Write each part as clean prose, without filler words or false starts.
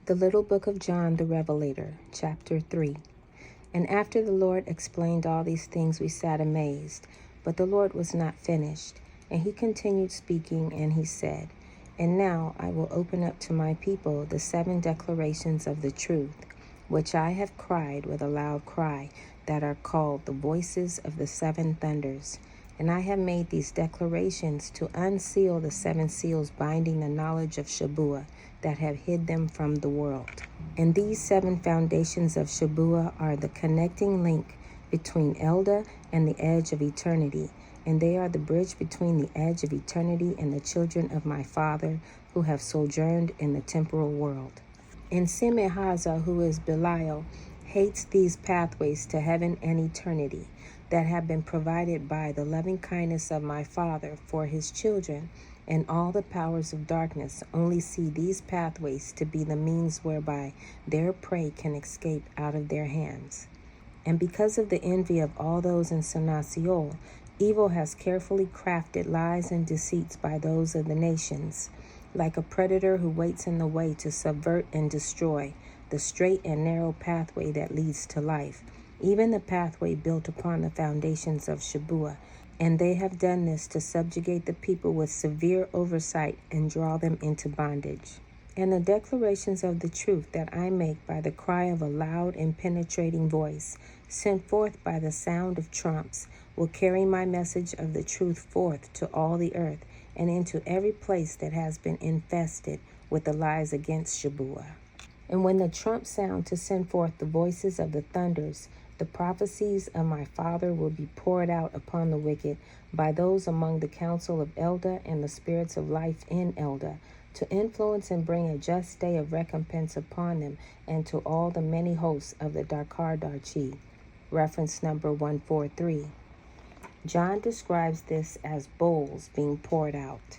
The Little Book of John the Revelator, Chapter 3. And after the Lord explained all these things, we sat amazed. But the Lord was not finished. And he continued speaking, and he said, And now I will open up to my people the 7 declarations of the truth, which I have cried with a loud cry, that are called the voices of the 7 thunders. And I have made these declarations to unseal the 7 seals binding the knowledge of Shabuah, that have hid them from the world. And these 7 foundations of Shabuah are the connecting link between Elda and the edge of eternity, and they are the bridge between the edge of eternity and the children of my Father who have sojourned in the temporal world. And Semihazah, who is Belial, hates these pathways to heaven and eternity that have been provided by the loving kindness of my Father for his children, and all the powers of darkness only see these pathways to be the means whereby their prey can escape out of their hands. And because of the envy of all those in Senasiol, evil has carefully crafted lies and deceits by those of the nations, like a predator who waits in the way to subvert and destroy the straight and narrow pathway that leads to life, even the pathway built upon the foundations of Shabuah. And they have done this to subjugate the people with severe oversight and draw them into bondage. And the declarations of the truth that I make by the cry of a loud and penetrating voice, sent forth by the sound of trumps, will carry my message of the truth forth to all the earth, and into every place that has been infested with the lies against Shabuah. And when the trumps sound to send forth the voices of the thunders, the prophecies of my Father will be poured out upon the wicked by those among the Council of Elda and the spirits of life in Elda, to influence and bring a just day of recompense upon them and to all the many hosts of the Darchi. Reference number 143. John describes this as bowls being poured out.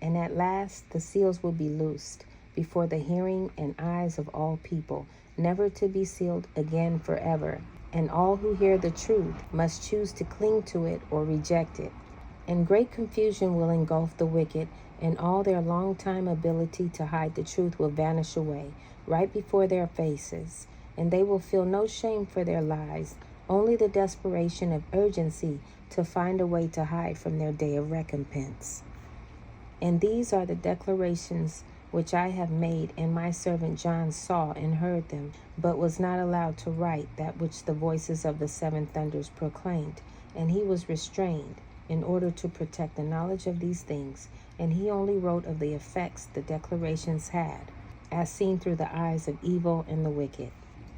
And at last the seals will be loosed before the hearing and eyes of all people, never to be sealed again forever. And all who hear the truth must choose to cling to it or reject it. And great confusion will engulf the wicked, and all their long-time ability to hide the truth will vanish away right before their faces. And they will feel no shame for their lies, only the desperation of urgency to find a way to hide from their day of recompense. And these are the declarations which I have made, and my servant John saw and heard them, but was not allowed to write that which the voices of the 7 thunders proclaimed. And he was restrained in order to protect the knowledge of these things, and he only wrote of the effects the declarations had, as seen through the eyes of evil and the wicked.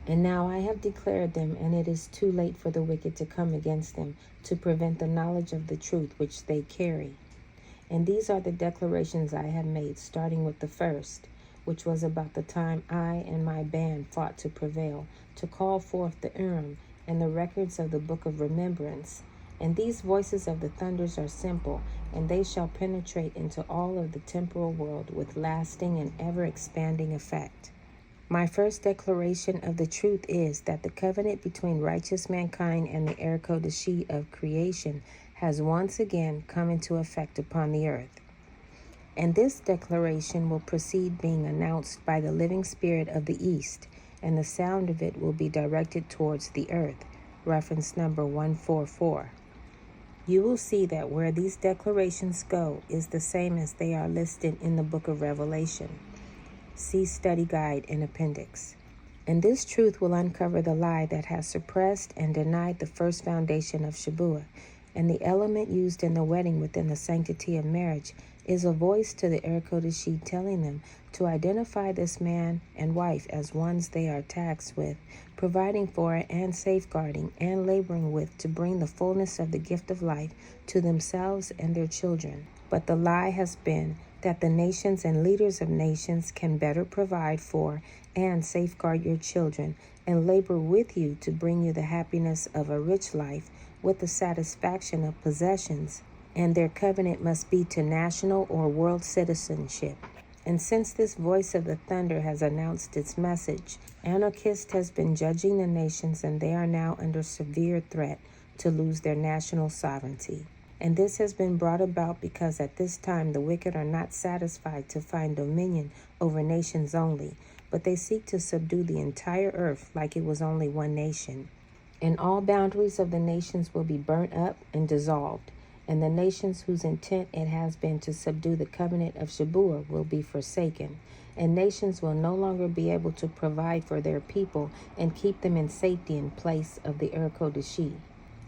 And now I have declared them, and it is too late for the wicked to come against them, to prevent the knowledge of the truth which they carry. And these are the declarations I have made, starting with the first, which was about the time I and my band fought to prevail, to call forth the Urim and the records of the book of remembrance. And these voices of the thunders are simple, and they shall penetrate into all of the temporal world with lasting and ever-expanding effect. My first declaration of the truth is that the covenant between righteous mankind and the Ariel of creation has once again come into effect upon the earth. And this declaration will proceed being announced by the living spirit of the east, and the sound of it will be directed towards the earth. Reference number 144. You will see that where these declarations go is the same as they are listed in the book of Revelation. See study guide in appendix. And this truth will uncover the lie that has suppressed and denied the first foundation of Shabuah. And the element used in the wedding within the sanctity of marriage is a voice to the Ariel telling them to identify this man and wife as ones they are taxed with, providing for and safeguarding and laboring with to bring the fullness of the gift of life to themselves and their children. But the lie has been that the nations and leaders of nations can better provide for and safeguard your children and labor with you to bring you the happiness of a rich life with the satisfaction of possessions, and their covenant must be to national or world citizenship. And since this voice of the thunder has announced its message, Anokeesed has been judging the nations, and they are now under severe threat to lose their national sovereignty. And this has been brought about because at this time the wicked are not satisfied to find dominion over nations only, but they seek to subdue the entire earth like it was only one nation. And all boundaries of the nations will be burnt up and dissolved, and the nations whose intent it has been to subdue the covenant of Shabuah will be forsaken, and nations will no longer be able to provide for their people and keep them in safety in place of the Kodeshi.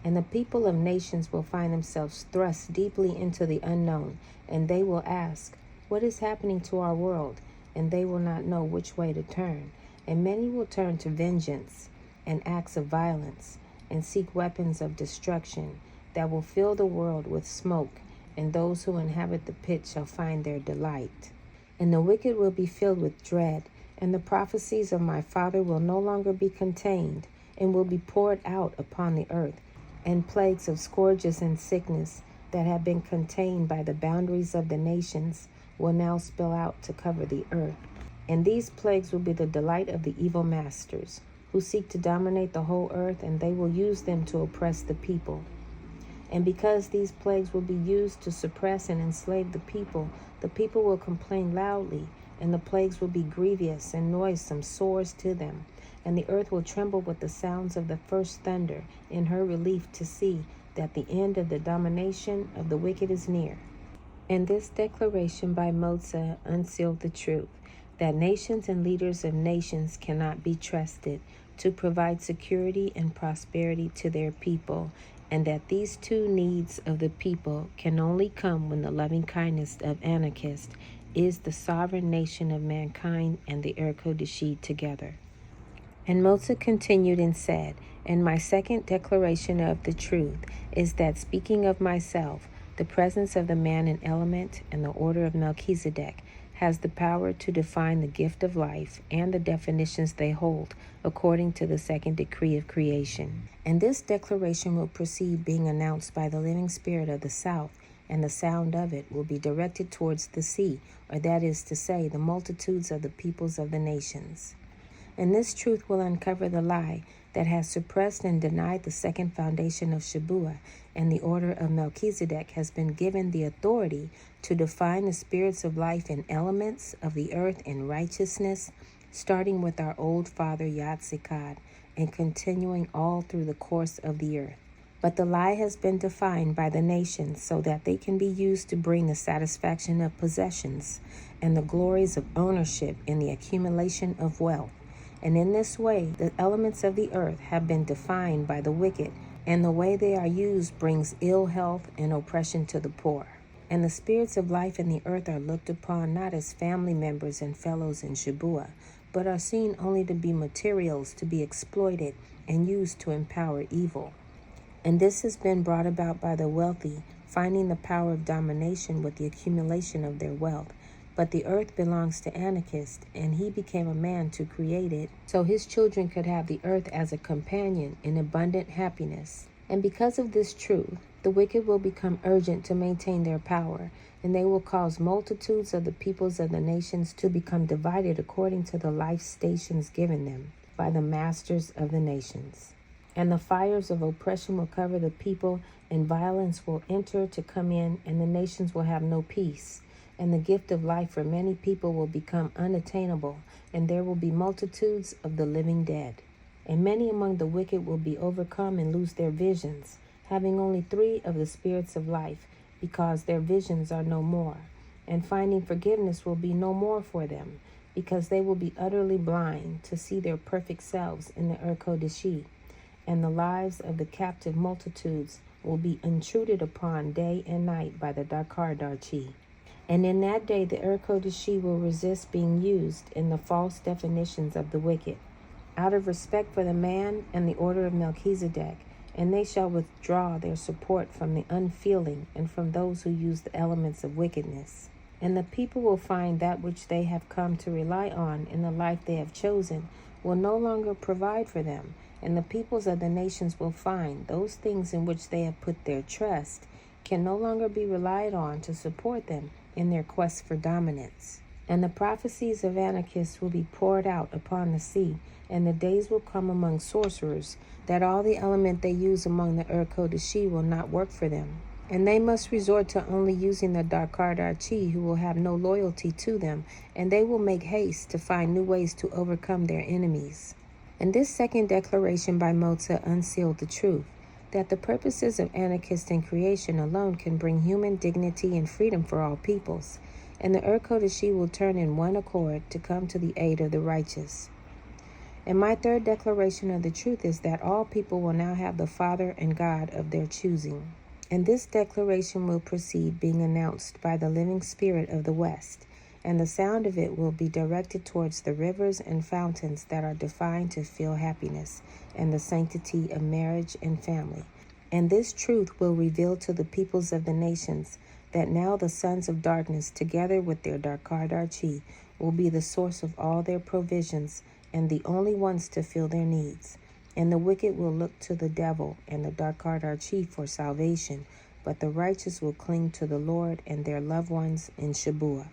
And the people of nations will find themselves thrust deeply into the unknown, and they will ask, "What is happening to our world?" And they will not know which way to turn. And many will turn to vengeance and acts of violence, and seek weapons of destruction that will fill the world with smoke, and those who inhabit the pit shall find their delight. And the wicked will be filled with dread, and the prophecies of my Father will no longer be contained, and will be poured out upon the earth, and plagues of scourges and sickness that have been contained by the boundaries of the nations will now spill out to cover the earth. And these plagues will be the delight of the evil masters, who seek to dominate the whole earth, and they will use them to oppress the people. And because these plagues will be used to suppress and enslave the people will complain loudly, and the plagues will be grievous and noisome sores to them. And the earth will tremble with the sounds of the first thunder in her relief to see that the end of the domination of the wicked is near. And this declaration by Motsah unsealed the truth, that nations and leaders of nations cannot be trusted to provide security and prosperity to their people, and that these two needs of the people can only come when the loving kindness of Anokeesed is the sovereign nation of mankind and the Kodeshi together. And Motsah continued and said, "And my second declaration of the truth is that, speaking of myself, the presence of the man and element and the order of Melchizedek has the power to define the gift of life and the definitions they hold according to the second decree of creation. And this declaration will proceed being announced by the living spirit of the south, and the sound of it will be directed towards the sea, or that is to say, the multitudes of the peoples of the nations. And this truth will uncover the lie that has suppressed and denied the second foundation of Shabuah, and the order of Melchizedek has been given the authority to define the spirits of life and elements of the earth in righteousness, starting with our old father Yaatsekawd and continuing all through the course of the earth. But the lie has been defined by the nations so that they can be used to bring the satisfaction of possessions and the glories of ownership in the accumulation of wealth. And in this way, the elements of the earth have been defined by the wicked, and the way they are used brings ill health and oppression to the poor. And the spirits of life in the earth are looked upon not as family members and fellows in Shabuah, but are seen only to be materials to be exploited and used to empower evil. And this has been brought about by the wealthy finding the power of domination with the accumulation of their wealth. But the earth belongs to Anokeesed, and he became a man to create it, so his children could have the earth as a companion in abundant happiness. And because of this truth, the wicked will become urgent to maintain their power, and they will cause multitudes of the peoples of the nations to become divided according to the life stations given them by the masters of the nations. And the fires of oppression will cover the people, and violence will enter to come in, and the nations will have no peace. And the gift of life for many people will become unattainable, and there will be multitudes of the living dead. And many among the wicked will be overcome and lose their visions, having only 3 of the spirits of life, because their visions are no more. And finding forgiveness will be no more for them, because they will be utterly blind to see their perfect selves in the Kodeshi. And the lives of the captive multitudes will be intruded upon day and night by the Dakar Darchi. And in that day the Kodeshi will resist being used in the false definitions of the wicked, out of respect for the man and the order of Melchizedek, and they shall withdraw their support from the unfeeling and from those who use the elements of wickedness. And the people will find that which they have come to rely on in the life they have chosen will no longer provide for them, and the peoples of the nations will find those things in which they have put their trust can no longer be relied on to support them in their quest for dominance. And the prophecies of Anokeesed will be poured out upon the sea, and the days will come among sorcerers that all the element they use among the Kodeshi will not work for them. And they must resort to only using the Debariel, who will have no loyalty to them, and they will make haste to find new ways to overcome their enemies. And this second declaration by Motsah unsealed the truth, that the purposes of Anokeesed in creation alone can bring human dignity and freedom for all peoples, and the Urkodashi will turn in one accord to come to the aid of the righteous. And my third declaration of the truth is that all people will now have the Father and God of their choosing. And this declaration will proceed being announced by the living spirit of the West, and the sound of it will be directed towards the rivers and fountains that are defined to feel happiness and the sanctity of marriage and family. And this truth will reveal to the peoples of the nations that now the sons of darkness, together with their Debariel, will be the source of all their provisions and the only ones to fill their needs. And the wicked will look to the devil and the Debariel for salvation, but the righteous will cling to the Lord and their loved ones in Shabuah.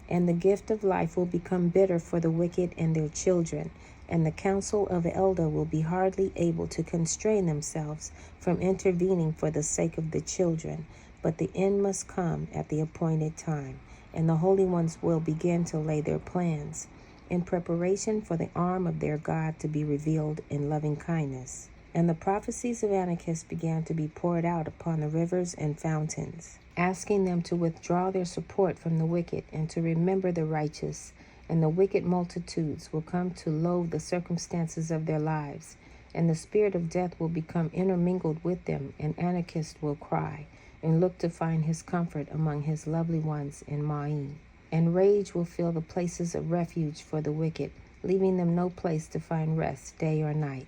And the gift of life will become bitter for the wicked and their children, and the Council of Elda will be hardly able to constrain themselves from intervening for the sake of the children. But the end must come at the appointed time, and the holy ones will begin to lay their plans in preparation for the arm of their God to be revealed in loving kindness. And the prophecies of Anokeesed began to be poured out upon the rivers and fountains, asking them to withdraw their support from the wicked and to remember the righteous. And the wicked multitudes will come to loathe the circumstances of their lives, and the spirit of death will become intermingled with them, and Anokeesed will cry and look to find his comfort among his lovely ones in Maween. And rage will fill the places of refuge for the wicked, leaving them no place to find rest day or night.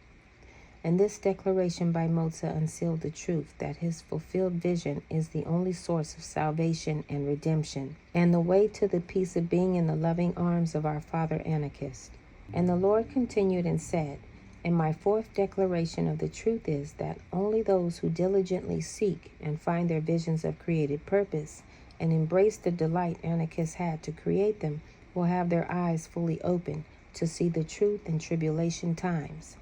And this declaration by Motsah unsealed the truth that his fulfilled vision is the only source of salvation and redemption, and the way to the peace of being in the loving arms of our Father Anokeesed. And the Lord continued and said, and my fourth declaration of the truth is that only those who diligently seek and find their visions of created purpose and embrace the delight Anokeesed had to create them will have their eyes fully open to see the truth in tribulation times.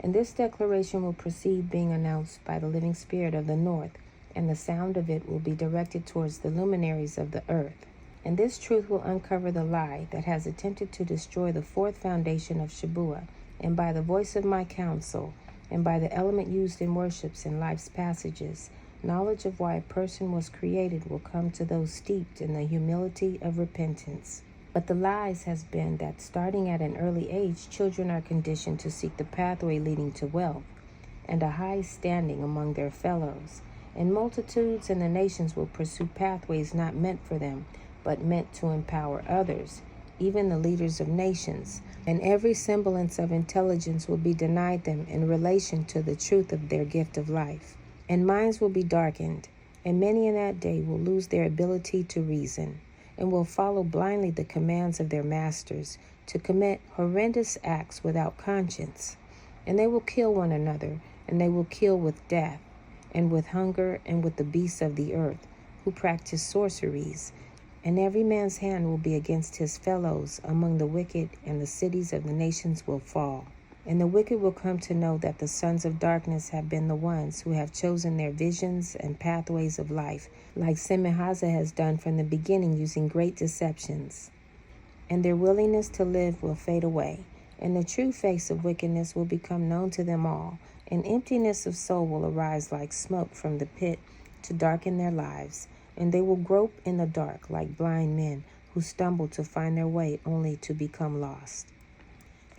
And this declaration will proceed being announced by the living spirit of the north, and the sound of it will be directed towards the luminaries of the earth. And this truth will uncover the lie that has attempted to destroy the fourth foundation of Shabuah, and by the voice of my counsel, and by the element used in worships and life's passages, knowledge of why a person was created will come to those steeped in the humility of repentance. But the lies has been that starting at an early age, children are conditioned to seek the pathway leading to wealth and a high standing among their fellows. And multitudes and the nations will pursue pathways not meant for them, but meant to empower others, even the leaders of nations. And every semblance of intelligence will be denied them in relation to the truth of their gift of life. And minds will be darkened, and many in that day will lose their ability to reason, and will follow blindly the commands of their masters to commit horrendous acts without conscience. And they will kill one another, and they will kill with death, and with hunger, and with the beasts of the earth, who practice sorceries. And every man's hand will be against his fellows among the wicked, and the cities of the nations will fall. And the wicked will come to know that the sons of darkness have been the ones who have chosen their visions and pathways of life, like Semihazah has done from the beginning, using great deceptions. And their willingness to live will fade away, and the true face of wickedness will become known to them all, and emptiness of soul will arise like smoke from the pit to darken their lives, and they will grope in the dark like blind men who stumble to find their way only to become lost.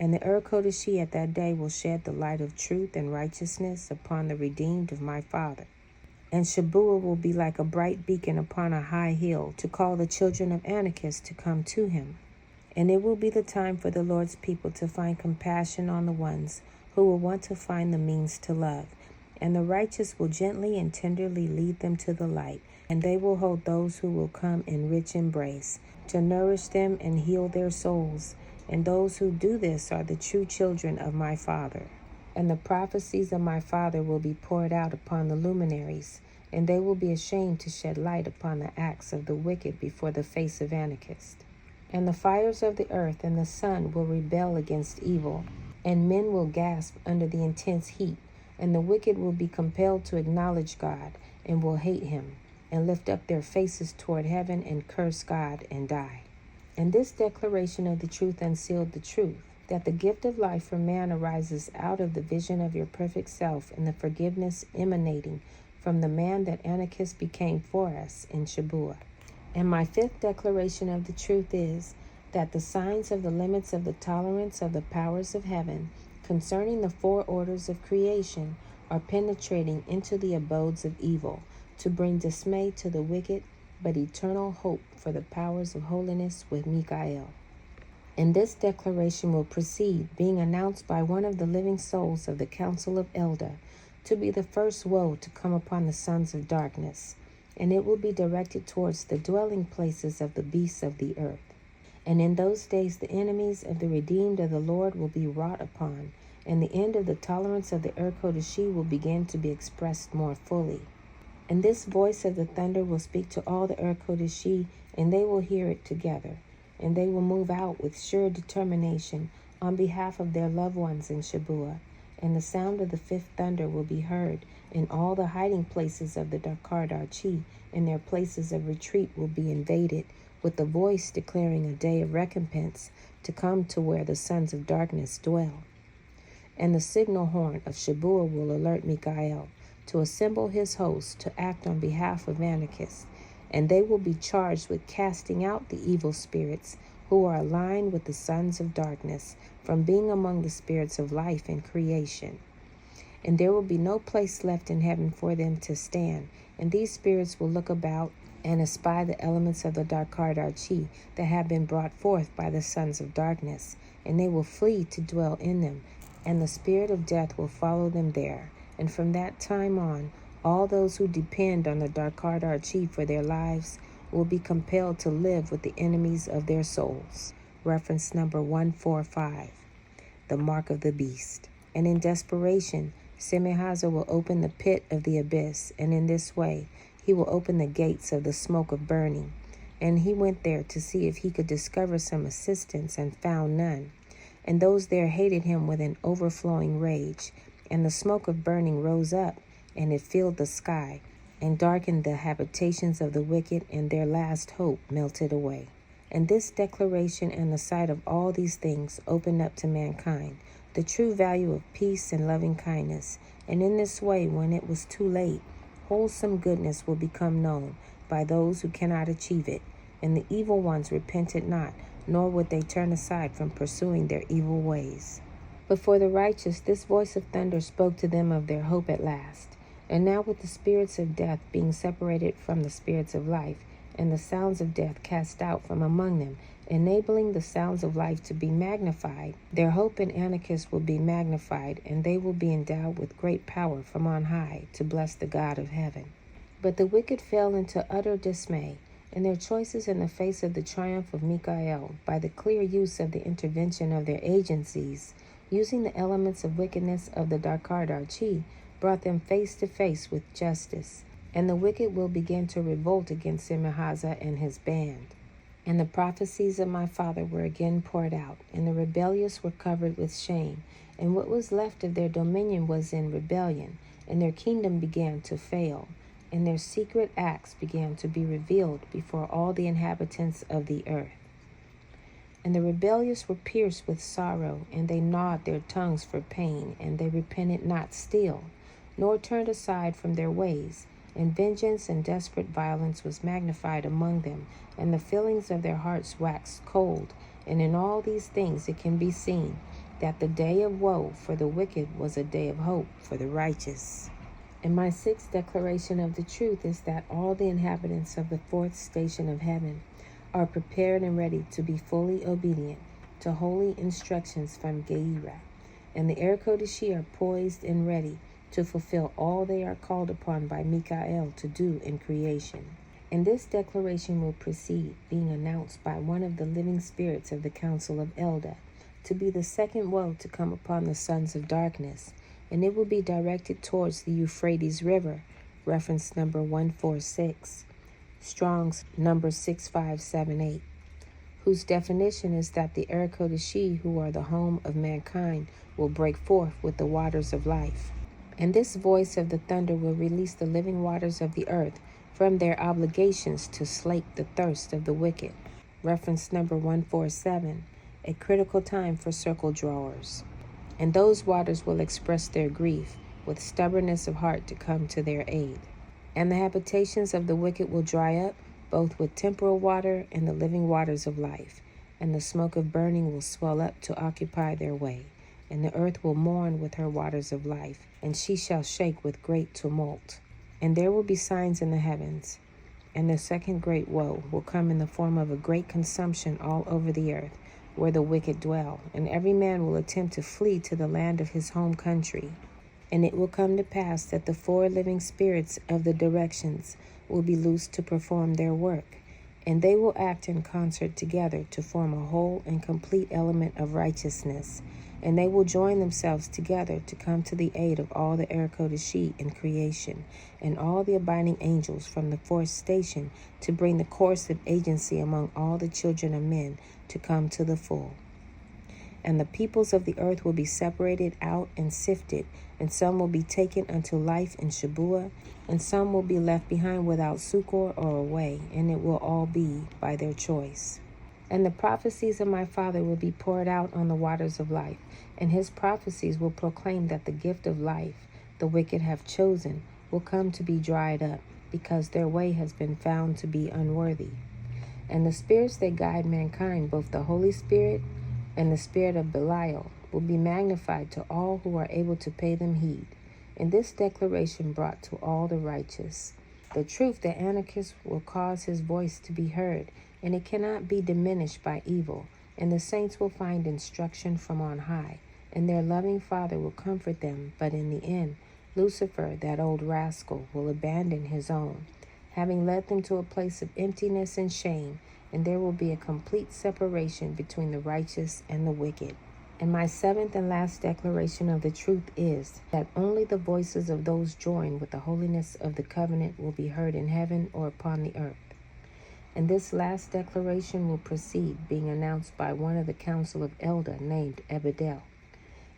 And the Urkodashi at that day will shed the light of truth and righteousness upon the redeemed of my Father. And Shabuah will be like a bright beacon upon a high hill to call the children of Anokeesed to come to him. And it will be the time for the Lord's people to find compassion on the ones who will want to find the means to love. And the righteous will gently and tenderly lead them to the light, and they will hold those who will come in rich embrace to nourish them and heal their souls. And those who do this are the true children of my Father. And the prophecies of my Father will be poured out upon the luminaries, and they will be ashamed to shed light upon the acts of the wicked before the face of Anokeesed. And the fires of the earth and the sun will rebel against evil, and men will gasp under the intense heat, and the wicked will be compelled to acknowledge God, and will hate him, and lift up their faces toward heaven and curse God and die. And this declaration of the truth unsealed the truth, that the gift of life for man arises out of the vision of your perfect self and the forgiveness emanating from the man that Anokeesed became for us in Shabuah. And my fifth declaration of the truth is that the signs of the limits of the tolerance of the powers of heaven concerning the four orders of creation are penetrating into the abodes of evil to bring dismay to the wicked, but eternal hope for the powers of holiness with Michael. And this declaration will proceed, being announced by one of the living souls of the Council of Elda, to be the first woe to come upon the sons of darkness, and it will be directed towards the dwelling places of the beasts of the earth. And in those days the enemies of the redeemed of the Lord will be wrought upon, and the end of the tolerance of the Archangel will begin to be expressed more fully. And this voice of the thunder will speak to all the Archangel, and they will hear it together, and they will move out with sure determination on behalf of their loved ones in Shabuah. And the sound of the fifth thunder will be heard in all the hiding places of the Darkardarchi, and their places of retreat will be invaded, with the voice declaring a day of recompense to come to where the sons of darkness dwell. And the signal horn of Shabuah will alert Michael to assemble his hosts to act on behalf of Anokeesed, and they will be charged with casting out the evil spirits who are aligned with the sons of darkness from being among the spirits of life and creation. And there will be no place left in heaven for them to stand, and these spirits will look about and espy the elements of the Darkardarchi that have been brought forth by the sons of darkness, and they will flee to dwell in them, and the spirit of death will follow them there. And from that time on, all those who depend on the Darkardarchi for their lives will be compelled to live with the enemies of their souls. Reference number 145, the mark of the beast. And in desperation, Semihazah will open the pit of the abyss, and in this way he will open the gates of the smoke of burning. And he went there to see if he could discover some assistance, and found none. And those there hated him with an overflowing rage. And the smoke of burning rose up, and it filled the sky, and darkened the habitations of the wicked, and their last hope melted away. And this declaration and the sight of all these things opened up to mankind the true value of peace and loving kindness. And in this way, when it was too late, wholesome goodness will become known by those who cannot achieve it. And the evil ones repented not, nor would they turn aside from pursuing their evil ways. But for the righteous, this voice of thunder spoke to them of their hope at last. And now with the spirits of death being separated from the spirits of life, and the sounds of death cast out from among them, enabling the sounds of life to be magnified, their hope in Anokeesed will be magnified, and they will be endowed with great power from on high to bless the God of heaven. But the wicked fell into utter dismay, and their choices in the face of the triumph of Michael, by the clear use of the intervention of their agencies, using the elements of wickedness of the Darkardarchi, brought them face to face with justice. And the wicked will begin to revolt against Semihazah and his band. And the prophecies of my father were again poured out, and the rebellious were covered with shame. And what was left of their dominion was in rebellion, and their kingdom began to fail, and their secret acts began to be revealed before all the inhabitants of the earth. And the rebellious were pierced with sorrow, and they gnawed their tongues for pain, and they repented not still, nor turned aside from their ways. And vengeance and desperate violence was magnified among them, and the feelings of their hearts waxed cold. And in all these things it can be seen that the day of woe for the wicked was a day of hope for the righteous. And my sixth declaration of the truth is that all the inhabitants of the fourth station of heaven are prepared and ready to be fully obedient to holy instructions from Geirah. And the Archangel are poised and ready to fulfill all they are called upon by Michael to do in creation. And this declaration will proceed, being announced by one of the living spirits of the Council of Elda, to be the second woe to come upon the sons of darkness, and it will be directed towards the Euphrates River, reference number 146, Strong's number 6578, whose definition is that the Archangel, who are the home of mankind, will break forth with the waters of life. And this voice of the thunder will release the living waters of the earth from their obligations to slake the thirst of the wicked. Reference number 147, a critical time for circle drawers. And those waters will express their grief with stubbornness of heart to come to their aid. And the habitations of the wicked will dry up, both with temporal water and the living waters of life. And the smoke of burning will swell up to occupy their way. And the earth will mourn with her waters of life, and she shall shake with great tumult. And there will be signs in the heavens. And the second great woe will come in the form of a great consumption all over the earth, where the wicked dwell, and every man will attempt to flee to the land of his home country. And it will come to pass that the 4 living spirits of the directions will be loosed to perform their work, and they will act in concert together to form a whole and complete element of righteousness. And they will join themselves together to come to the aid of all the Anokeesed in creation, and all the abiding angels from the 4th station to bring the course of agency among all the children of men to come to the full. And the peoples of the earth will be separated out and sifted, and some will be taken unto life in Shabuah, and some will be left behind without succor or away, and it will all be by their choice. And the prophecies of my Father will be poured out on the waters of life, and his prophecies will proclaim that the gift of life the wicked have chosen will come to be dried up, because their way has been found to be unworthy. And the spirits that guide mankind, both the Holy Spirit and the spirit of Belial, will be magnified to all who are able to pay them heed. And this declaration brought to all the righteous the truth that Anokeesed will cause his voice to be heard, and it cannot be diminished by evil. And the saints will find instruction from on high, and their loving Father will comfort them. But in the end, Lucifer, that old rascal, will abandon his own, having led them to a place of emptiness and shame, and there will be a complete separation between the righteous and the wicked. And my 7th and last declaration of the truth is that only the voices of those joined with the holiness of the covenant will be heard in heaven or upon the earth. And this last declaration will proceed, being announced by one of the Council of Elda named Abel.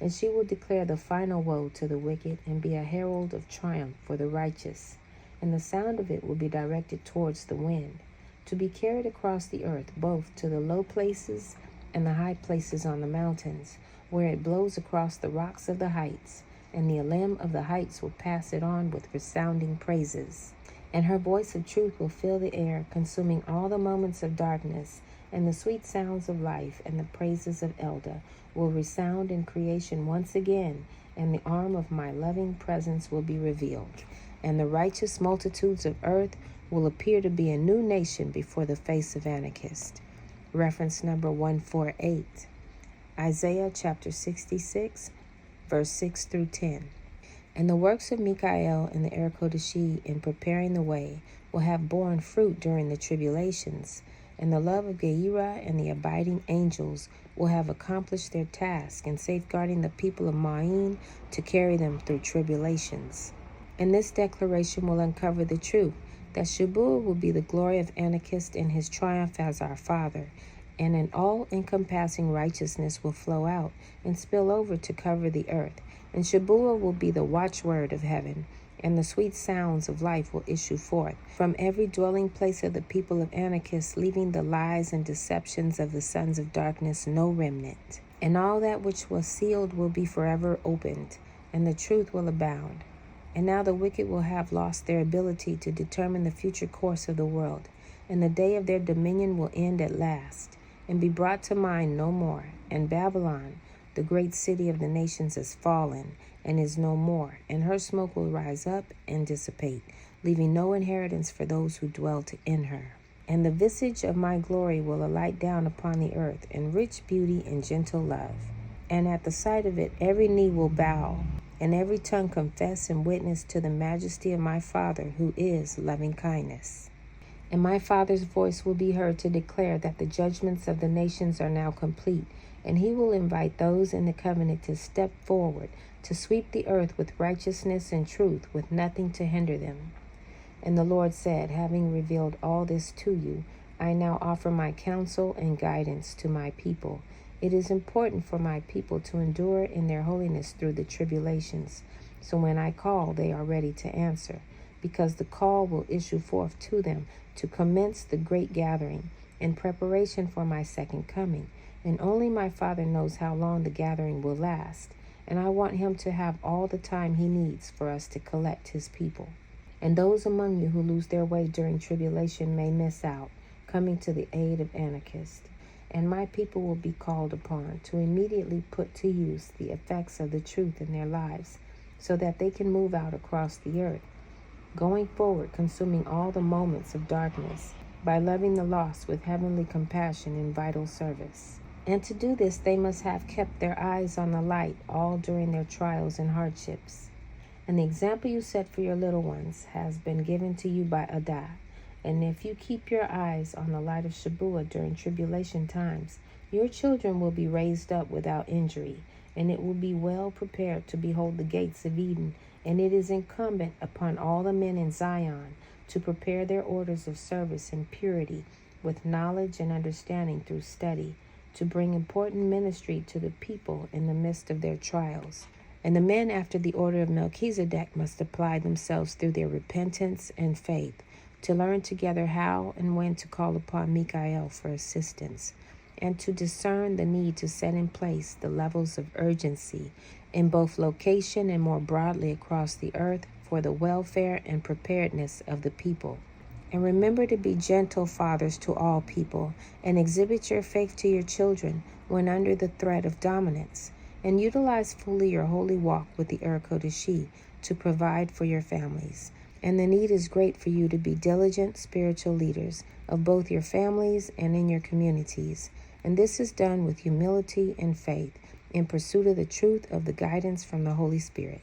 And she will declare the final woe to the wicked and be a herald of triumph for the righteous. And the sound of it will be directed towards the wind, to be carried across the earth, both to the low places and the high places on the mountains, where it blows across the rocks of the heights. And the Elim of the heights will pass it on with resounding praises. And her voice of truth will fill the air, consuming all the moments of darkness. And the sweet sounds of life and the praises of Elda will resound in creation once again, and the arm of my loving presence will be revealed. And the righteous multitudes of earth will appear to be a new nation before the face of Anokeesed. Reference number 148. Isaiah chapter 66, verse 6 through 10. And the works of Michael and the Anokeesed in preparing the way will have borne fruit during the tribulations, and the love of Geirah and the abiding angels will have accomplished their task in safeguarding the people of Maween to carry them through tribulations. And this declaration will uncover the truth that Shabuah will be the glory of Anokeesed in his triumph as our Father, and an all-encompassing righteousness will flow out and spill over to cover the earth. And Shabuah will be the watchword of heaven, and the sweet sounds of life will issue forth from every dwelling place of the people of Anokeesed, leaving the lies and deceptions of the sons of darkness no remnant. And all that which was sealed will be forever opened, and the truth will abound. And now the wicked will have lost their ability to determine the future course of the world, and the day of their dominion will end at last, and be brought to mind no more. And Babylon, the great city of the nations, is fallen, and is no more, and her smoke will rise up and dissipate, leaving no inheritance for those who dwelt in her. And the visage of my glory will alight down upon the earth in rich beauty and gentle love. And at the sight of it every knee will bow, and every tongue confess and witness to the majesty of my Father, who is loving kindness. And my Father's voice will be heard to declare that the judgments of the nations are now complete, and he will invite those in the covenant to step forward, to sweep the earth with righteousness and truth, with nothing to hinder them. And the Lord said, having revealed all this to you, I now offer my counsel and guidance to my people. It is important for my people to endure in their holiness through the tribulations, So when I call, they are ready to answer, because the call will issue forth to them to commence the great gathering in preparation for my second coming. And only my Father knows how long the gathering will last, and I want him to have all the time he needs for us to collect his people. And those among you who lose their way during tribulation may miss out, coming to the aid of Anokeesed. And my people will be called upon to immediately put to use the effects of the truth in their lives, so that they can move out across the earth, going forward, consuming all the moments of darkness by loving the lost with heavenly compassion and vital service. And to do this, they must have kept their eyes on the light all during their trials and hardships. And the example you set for your little ones has been given to you by Ada. And if you keep your eyes on the light of Shabuah during tribulation times, your children will be raised up without injury, and it will be well prepared to behold the gates of Eden. And it is incumbent upon all the men in Zion to prepare their orders of service in purity, with knowledge and understanding through study, to bring important ministry to the people in the midst of their trials. And the men after the order of Melchizedek must apply themselves through their repentance and faith, to learn together how and when to call upon Michael for assistance, and to discern the need to set in place the levels of urgency in both location and more broadly across the earth for the welfare and preparedness of the people. And remember to be gentle fathers to all people, and exhibit your faith to your children when under the threat of dominance, and utilize fully your holy walk with the Yahawahshi to provide for your families. And the need is great for you to be diligent spiritual leaders of both your families and in your communities. And this is done with humility and faith in pursuit of the truth of the guidance from the Holy Spirit.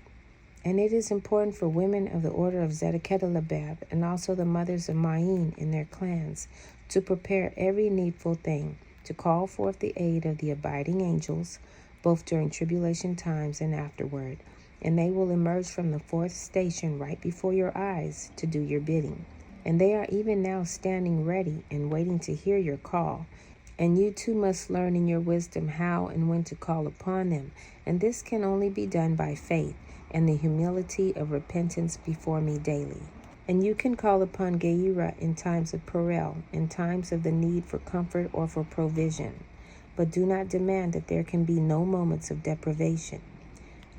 And it is important for women of the order of Zedeketelebab and also the mothers of Maween in their clans to prepare every needful thing, to call forth the aid of the abiding angels, both during tribulation times and afterward. And they will emerge from the fourth station right before your eyes to do your bidding. And they are even now standing ready and waiting to hear your call. And you too must learn in your wisdom how and when to call upon them. And this can only be done by faith and the humility of repentance before me daily. And you can call upon Geirah in times of peril, in times of the need for comfort or for provision. But do not demand that there can be no moments of deprivation.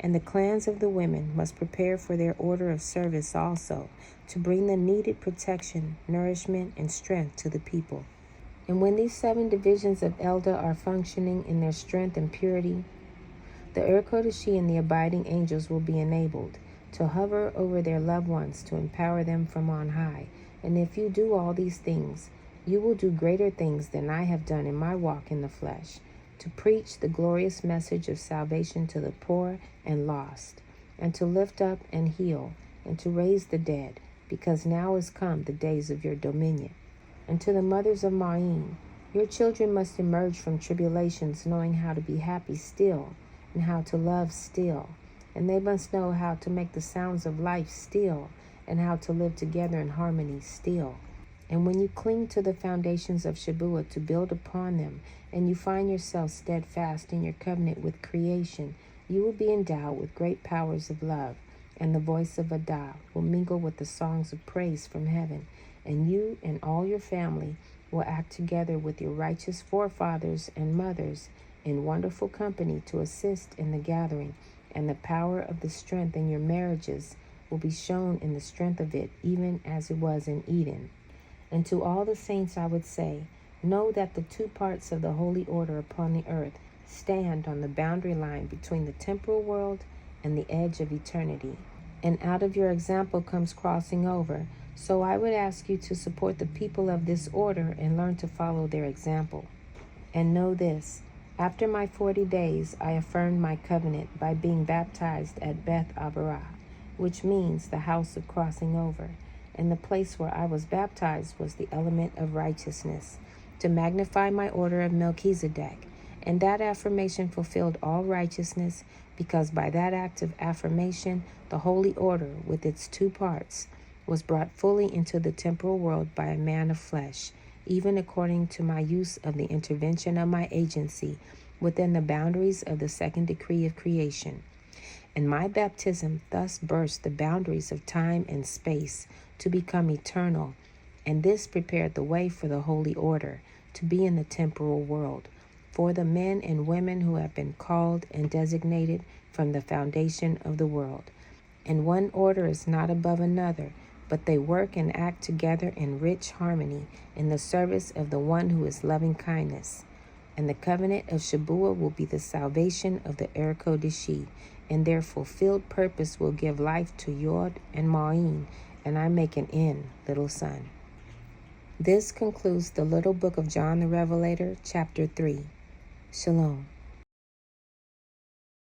And the clans of the women must prepare for their order of service also, to bring the needed protection, nourishment, and strength to the people. And when these 7 divisions of Elda are functioning in their strength and purity, the Yahawahshi and the abiding angels will be enabled to hover over their loved ones to empower them from on high. And if you do all these things, you will do greater things than I have done in my walk in the flesh, to preach the glorious message of salvation to the poor and lost, and to lift up and heal, and to raise the dead, because now is come the days of your dominion. And to the mothers of Maween, your children must emerge from tribulations knowing how to be happy still, and how to love still. And they must know how to make the sounds of life still, and how to live together in harmony still. And when you cling to the foundations of Shabuah to build upon them, and you find yourself steadfast in your covenant with creation, you will be endowed with great powers of love, and the voice of Ada will mingle with the songs of praise from heaven, and you and all your family will act together with your righteous forefathers and mothers in wonderful company to assist in the gathering, and the power of the strength in your marriages will be shown in the strength of it, even as it was in Eden. And to all the saints I would say, know that the 2 parts of the holy order upon the earth stand on the boundary line between the temporal world and the edge of eternity. And out of your example comes crossing over. So I would ask you to support the people of this order and learn to follow their example. And know this, after my 40 days, I affirmed my covenant by being baptized at Beth Abarah, which means the house of crossing over. And the place where I was baptized was the element of righteousness, to magnify my order of Melchizedek. And that affirmation fulfilled all righteousness, because by that act of affirmation, the holy order, with its 2 parts, was brought fully into the temporal world by a man of flesh, even according to my use of the intervention of my agency within the boundaries of the 2nd decree of creation. And my baptism thus burst the boundaries of time and space to become eternal, and this prepared the way for the holy order to be in the temporal world, for the men and women who have been called and designated from the foundation of the world. And one order is not above another, but they work and act together in rich harmony in the service of the one who is loving kindness. And the covenant of Shabuah will be the salvation of the Erkodeshi, and their fulfilled purpose will give life to Yod and Maween, and I make an end, little son. This concludes the little book of John the Revelator, chapter 3. Shalom.